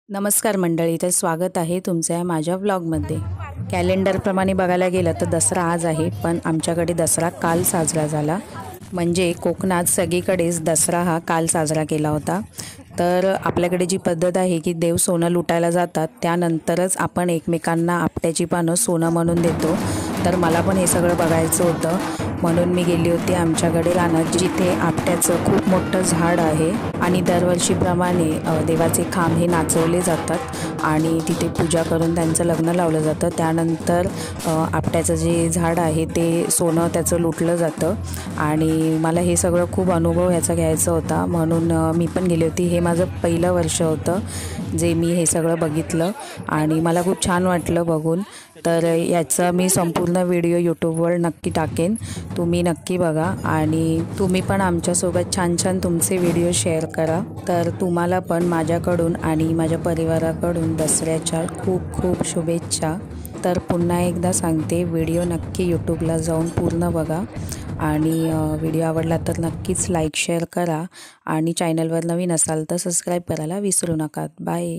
नमस्कार मंडळी, तर स्वागत आहे तुमच्या माझ्या व्लॉगमध्ये। कॅलेंडरप्रमाणे बघायला गेलं तर दसरा आज आहे, पण आमच्याकडे दसरा काल साजरा झाला। म्हणजे कोकणात सगळीकडेच दसरा हा काल साजरा केला होता। तर आपल्याकडे जी पद्धत आहे की देव सोनं लुटायला जातात, त्यानंतरच आपण एकमेकांना आपट्याची पानं सोनं म्हणून देतो। तर मला पण हे सगळं बघायचं होतं, म्हणून मी गेली होती आमच्याकडे रानात, जिथे आपट्याचं खूप मोठं झाड आहे आणि दरवर्षीप्रमाणे देवाचे खांब हे नाचवले जातात आणि तिथे पूजा करून त्यांचं लग्न लावलं जातं। त्यानंतर आपट्याचं जे झाड आहे ते सोनं त्याचं लुटलं जातं आणि मला हे सगळं खूप अनुभव ह्याचा घ्यायचा होता, म्हणून मी पण गेली होती। हे माझं पहिलं वर्ष होतं जे मी हे सगळं बघितलं आणि मला खूप छान वाटलं बघून। तर याचा मी संपूर्ण व्हिडिओ यूट्यूबवर नक्की टाकेन, तुम्ही नक्की बघा आणि तुम्ही पण आमच्यासोबत छान छान तुमचे व्हिडिओ शेअर करा। तर तुम्हाला पण माझ्याकडून आणि माझ्या परिवाराकडून दसऱ्याच्या खूप खूप शुभेच्छा। तर पुन्हा एकदा सांगते, व्हिडिओ नक्की यूट्यूबला जाऊन पूर्ण बघा आणि व्हिडिओ आवडला तर नक्कीच लाईक शेअर करा आणि चॅनलवर नवीन असाल तर सबस्क्राईब करायला विसरू नका। बाय।